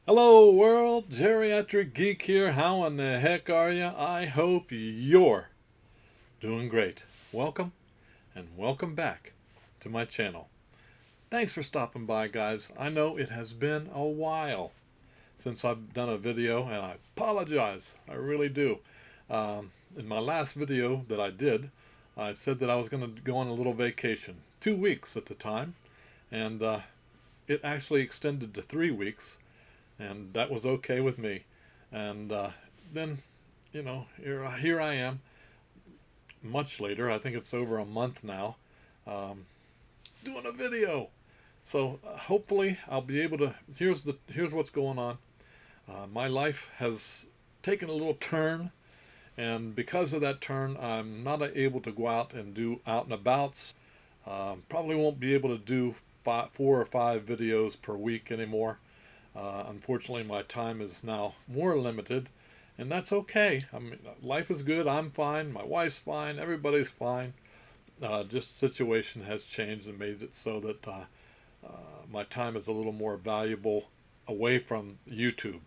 Hello world, Geriatric Geek here. How in the heck are you? I hope you're doing great. Welcome and welcome back to my channel. Thanks for stopping by, guys. I know it has been a while since I've done a video, and I apologize. I really do. In my last video that I did, I said that I was going to go on a little vacation. 2 weeks at the time, and it actually extended to 3 weeks, and that was okay with me. And then, here I am, much later. I think it's over a month now, um, doing a video. So hopefully I'll be able to. Here's what's going on. My life has taken a little turn, and because of that turn, I'm not able to go out and do out and abouts. Probably won't be able to do 4 or 5 videos per week anymore. Unfortunately, my time is now more limited, and that's okay. I mean, life is good. I'm fine. My wife's fine. Everybody's fine. Just situation has changed and made it so that my time is a little more valuable away from YouTube.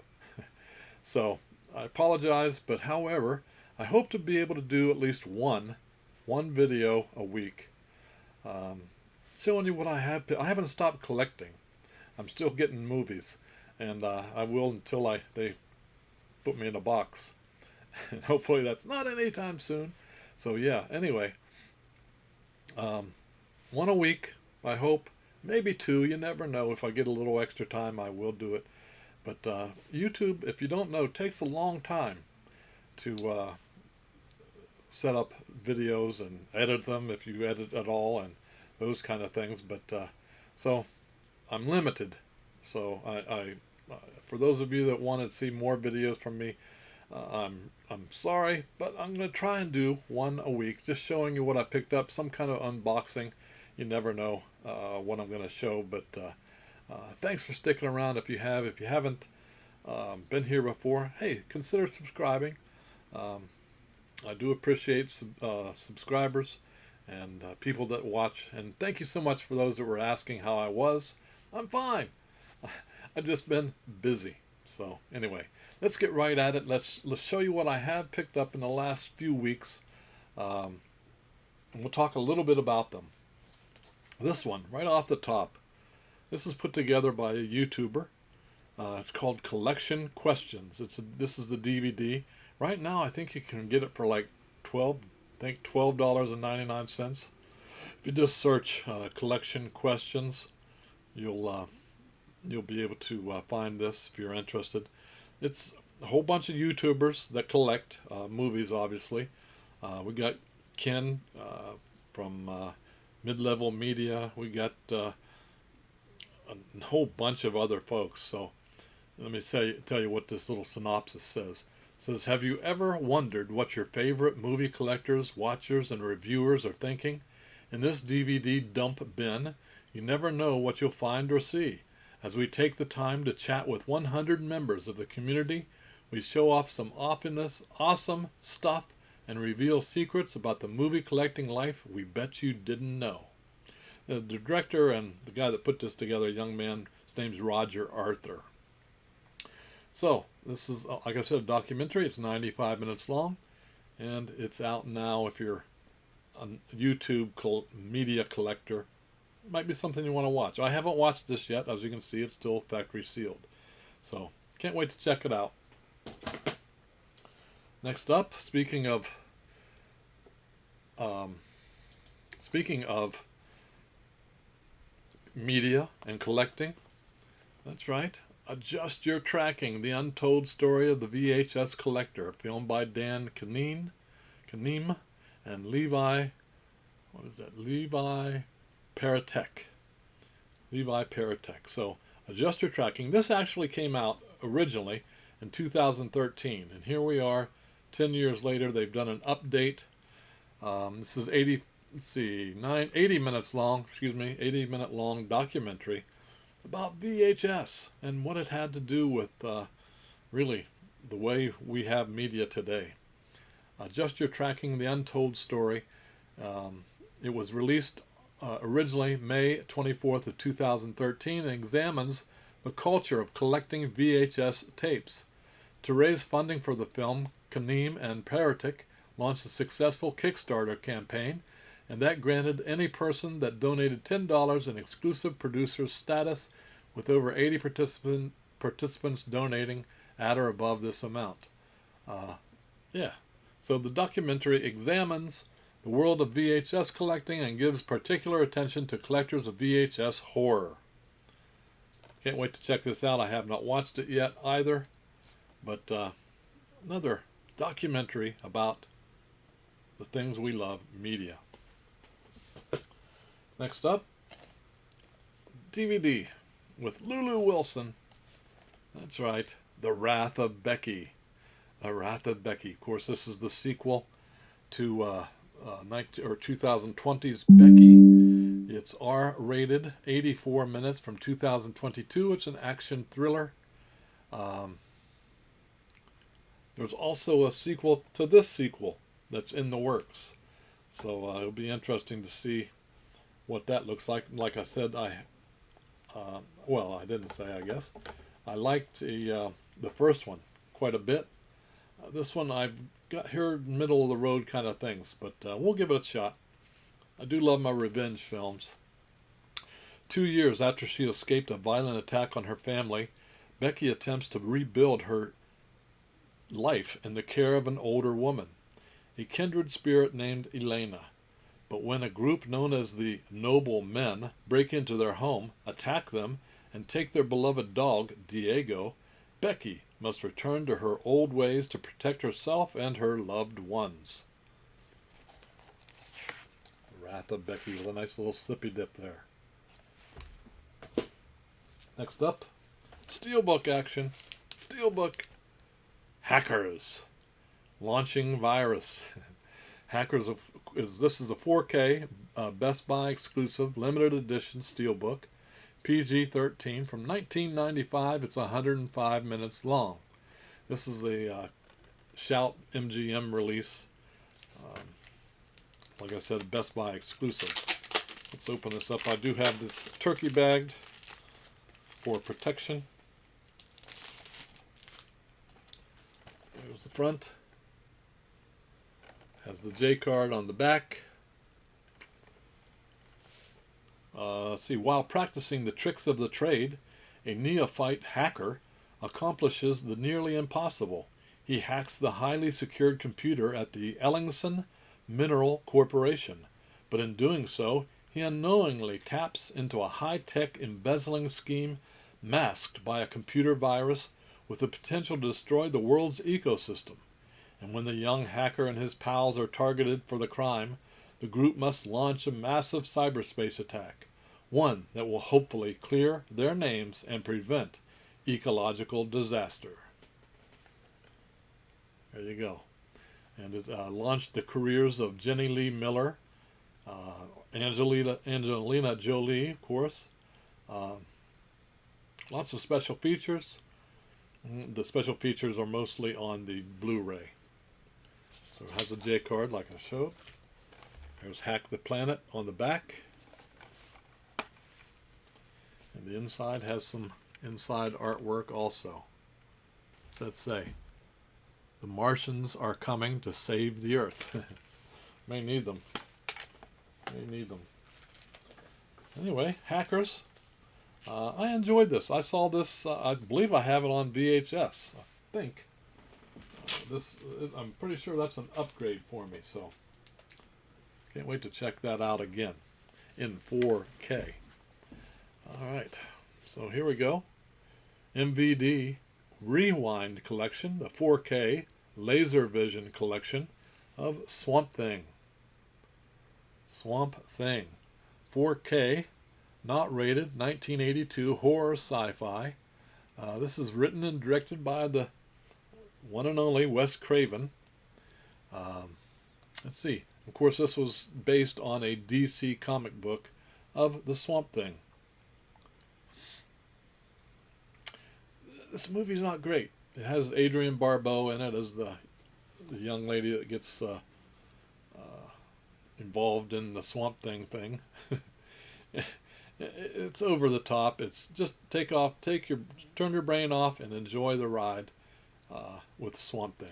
So I apologize, but however, I hope to be able to do at least one video a week, um, showing you what I have. I haven't stopped collecting. I'm still getting movies, and I will until they put me in a box. And hopefully that's not anytime soon. So yeah, anyway, one a week, I hope. Maybe two, you never know. If I get a little extra time, I will do it. But YouTube, if you don't know, takes a long time to set up videos and edit them, if you edit at all, and those kind of things. But so I'm limited. So for those of you that want to see more videos from me, I'm sorry, but I'm going to try and do one a week, just showing you what I picked up, some kind of unboxing. You never know what I'm going to show, but thanks for sticking around. If you have, if you haven't been here before, hey, consider subscribing. Um, I do appreciate subscribers and people that watch, and thank you so much for those that were asking how I was. I'm fine. I've just been busy. So anyway, let's get right at it. Let's show you what I have picked up in the last few weeks, and we'll talk a little bit about them. This one, right off the top, this is put together by a YouTuber. It's called Collection Questions. This is the DVD. Right now, I think you can get it for like $12.99. If you just search Collection Questions, you'll be able to find this if you're interested. It's a whole bunch of YouTubers that collect movies, obviously. We got Ken from Mid-Level Media. We got a whole bunch of other folks. So let me tell you what this little synopsis says. It says, have you ever wondered what your favorite movie collectors, watchers, and reviewers are thinking? In this DVD dump bin, you never know what you'll find or see. As we take the time to chat with 100 members of the community, we show off some awesome stuff and reveal secrets about the movie collecting life we bet you didn't know. The director and the guy that put this together, a young man, his name's Roger Arthur. So this is, like I said, a documentary. It's 95 minutes long, and it's out now. If you're a YouTube media collector, it might be something you want to watch. I haven't watched this yet. As you can see, it's still factory sealed. So can't wait to check it out. Next up, speaking of media and collecting, that's right. Adjust Your Tracking: The Untold Story of the VHS Collector, filmed by Dan Kaneem and Levi. What is that? Levi Paratek. So, Adjust Your Tracking. This actually came out originally in 2013, and here we are, 10 years later. They've done an update. This is 80 minutes long. 80-minute long documentary about VHS and what it had to do with really the way we have media today. Adjust Your Tracking: The Untold Story. It was released originally May 24th of 2013 and examines the culture of collecting VHS tapes. To raise funding for the film, Kaneem and Paratic launched a successful Kickstarter campaign, and that granted any person that donated $10 an exclusive producer status, with over 80 participants donating at or above this amount. Yeah, so the documentary examines the world of VHS collecting and gives particular attention to collectors of VHS horror. Can't wait to check this out. I have not watched it yet either, but another documentary about the things we love, media. Next up, DVD with Lulu Wilson. That's right, The Wrath of Becky. The Wrath of Becky. Of course, this is the sequel to 2020's Becky. It's R-rated, 84 minutes, from 2022. It's an action thriller. There's also a sequel to this sequel that's in the works. So it'll be interesting to see what that looks like. Like I said, I didn't say, I guess. I liked the first one quite a bit. This one I've got here middle of the road kind of things, but we'll give it a shot. I do love my revenge films. 2 years after she escaped a violent attack on her family, Becky attempts to rebuild her life in the care of an older woman, a kindred spirit named Elena. But when a group known as the Noble Men break into their home, attack them, and take their beloved dog, Diego, Becky must return to her old ways to protect herself and her loved ones. Wrath of Becky with a nice little slippy dip there. Next up, Steelbook action. Steelbook Hackers. Launching virus. Hackers this is a 4K Best Buy exclusive limited edition Steelbook. PG-13 from 1995. It's 105 minutes long. This is a Shout MGM release. Like I said, Best Buy exclusive. Let's open this up. I do have this turkey bagged for protection. There's the front. Has the J card on the back. Let's see. While practicing the tricks of the trade, a neophyte hacker accomplishes the nearly impossible. He hacks the highly secured computer at the Ellingson Mineral Corporation, but in doing so, he unknowingly taps into a high-tech embezzling scheme masked by a computer virus with the potential to destroy the world's ecosystem. And when the young hacker and his pals are targeted for the crime, the group must launch a massive cyberspace attack, one that will hopefully clear their names and prevent ecological disaster. There you go. And it launched the careers of Jenny Lee Miller, Angelina Jolie, of course. Lots of special features. The special features are mostly on the Blu-ray. So it has a J card like I showed. There's Hack the Planet on the back. And the inside has some inside artwork also. What's that say? The Martians are coming to save the Earth. May need them. May need them. Anyway, Hackers. I enjoyed this. I saw this, I believe I have it on VHS. I think. I'm pretty sure that's an upgrade for me, so can't wait to check that out again in 4K. Alright, so here we go. MVD Rewind Collection, the 4K Laser Vision Collection of Swamp Thing. Swamp Thing. 4K, not rated, 1982 horror sci-fi. This is written and directed by the one and only Wes Craven. Let's see. Of course, this was based on a DC comic book of the Swamp Thing. This movie's not great. It has Adrienne Barbeau in it as the young lady that gets involved in the Swamp Thing. It's over the top. It's just turn your brain off and enjoy the ride with Swamp Thing.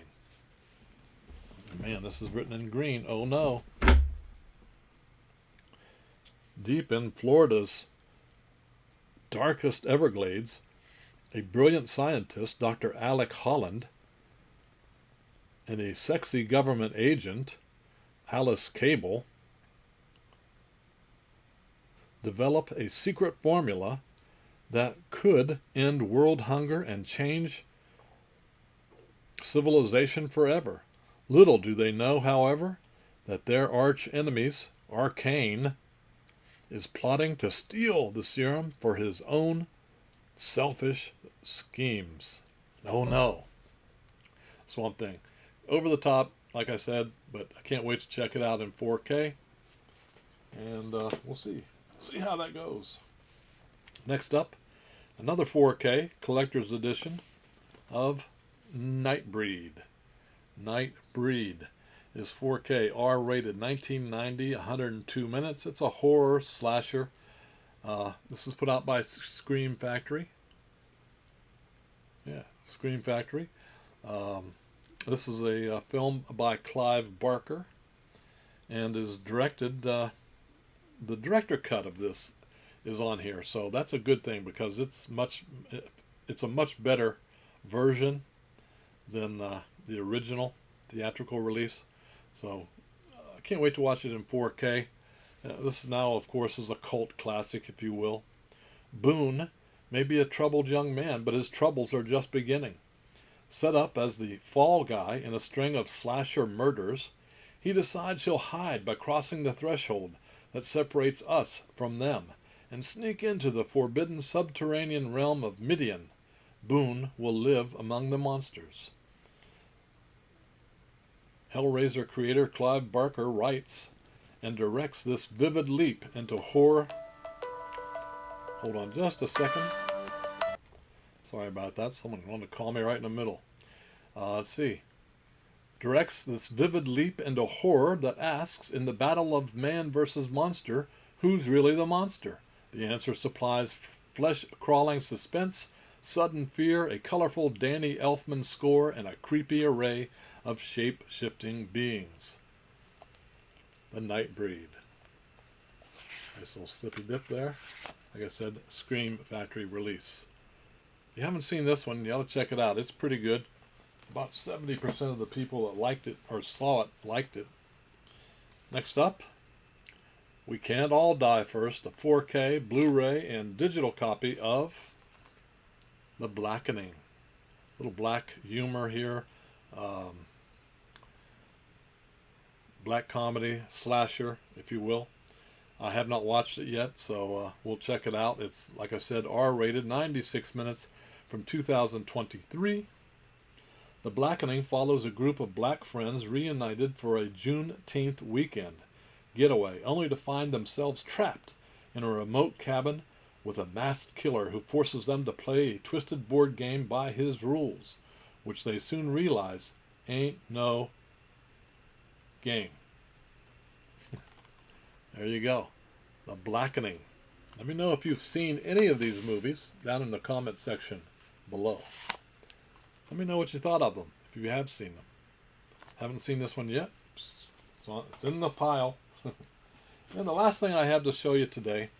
Man, this is written in green. Oh no. Deep in Florida's darkest Everglades, a brilliant scientist, Dr. Alec Holland, and a sexy government agent, Alice Cable, develop a secret formula that could end world hunger and change civilization forever. Little do they know, however, that their arch enemies, Arcane, is plotting to steal the serum for his own selfish schemes. Oh no. Swamp Thing. Over the top, like I said, but I can't wait to check it out in 4K. And we'll see how that goes. Next up, another 4K collector's edition of Nightbreed. Nightbreed is 4K, R-rated, 1990, 102 minutes. It's a horror slasher. This is put out by Scream Factory. Yeah, Scream Factory. This is a film by Clive Barker, and is directed. The director cut of this is on here, so that's a good thing because it's a much better version than the original theatrical release. So I can't wait to watch it in 4K. This now, of course, is a cult classic, if you will. Boone may be a troubled young man, but his troubles are just beginning. Set up as the fall guy in a string of slasher murders, he decides he'll hide by crossing the threshold that separates us from them and sneak into the forbidden subterranean realm of Midian. Boone will live among the monsters. Hellraiser creator Clive Barker writes and directs this vivid leap into horror. Hold on just a second. Sorry about that. Someone wanted to call me right in the middle. Let's see. Directs this vivid leap into horror that asks, in the battle of man versus monster, who's really the monster? The answer supplies flesh-crawling suspense, sudden fear, a colorful Danny Elfman score, and a creepy array of shape-shifting beings. The Nightbreed. Nice little slippy dip there. Like I said, Scream Factory release. If you haven't seen this one, you ought to check it out. It's pretty good. About 70% of the people that liked it or saw it liked it. Next up, We Can't All Die First, a 4K, Blu-ray, and digital copy of The Blackening. Little black humor here. Black comedy, slasher, if you will. I have not watched it yet, so we'll check it out. It's, like I said, R-rated, 96 minutes from 2023. The Blackening follows a group of black friends reunited for a Juneteenth weekend getaway, only to find themselves trapped in a remote cabin with a masked killer who forces them to play a twisted board game by his rules, which they soon realize ain't no game. There you go. The Blackening. Let me know if you've seen any of these movies down in the comment section below. Let me know what you thought of them, if you have seen them. Haven't seen this one yet? It's in the pile. And the last thing I have to show you today,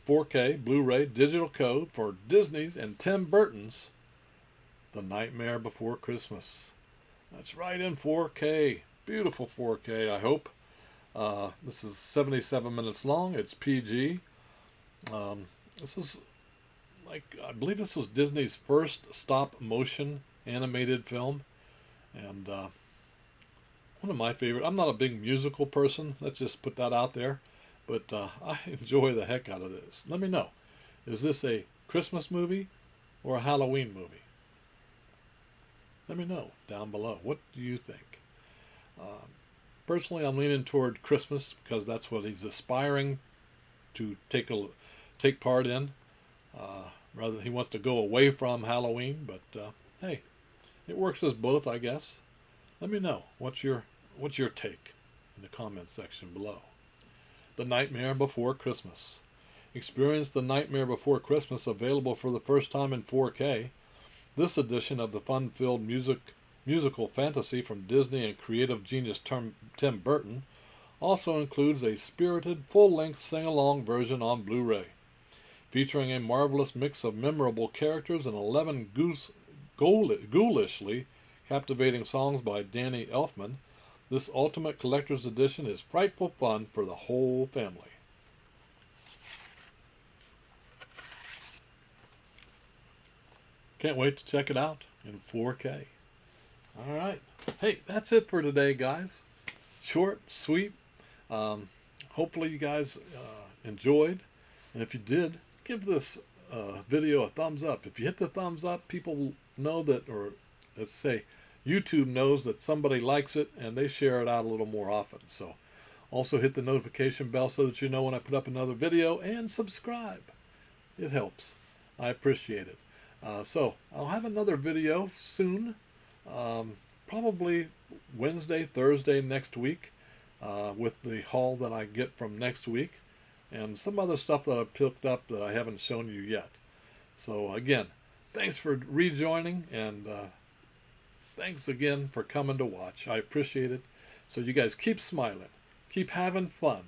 4K, Blu-ray, digital code for Disney's and Tim Burton's The Nightmare Before Christmas. That's right, in 4K. Beautiful 4K, I hope. This is 77 minutes long. It's PG. This is I believe this was Disney's first stop-motion animated film. And one of my favorite. I'm not a big musical person. Let's just put that out there. But I enjoy the heck out of this. Let me know. Is this a Christmas movie or a Halloween movie? Let me know down below. What do you think? Personally, I'm leaning toward Christmas because that's what he's aspiring to take part in. Rather, he wants to go away from Halloween, but hey, it works as both, I guess. Let me know what's your take in the comment section below. The Nightmare Before Christmas. Experience The Nightmare Before Christmas, available for the first time in 4K. This edition of the fun-filled musical fantasy from Disney and creative genius Tim Burton also includes a spirited, full-length sing-along version on Blu-ray. Featuring a marvelous mix of memorable characters and 11 ghoulishly captivating songs by Danny Elfman, this Ultimate Collector's Edition is frightful fun for the whole family. Can't wait to check it out in 4K. All right. Hey, that's it for today, guys. Short, sweet. Hopefully you guys enjoyed. And if you did, give this video a thumbs up. If you hit the thumbs up, people know that, or let's say YouTube knows that somebody likes it and they share it out a little more often. So also hit the notification bell so that you know when I put up another video, and subscribe. It helps. I appreciate it. So I'll have another video soon, probably Wednesday, Thursday next week, with the haul that I get from next week and some other stuff that I've picked up that I haven't shown you yet. So again, thanks for rejoining, and thanks again for coming to watch. I appreciate it. So you guys keep smiling, keep having fun,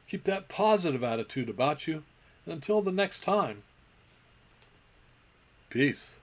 keep that positive attitude about you, and until the next time, peace.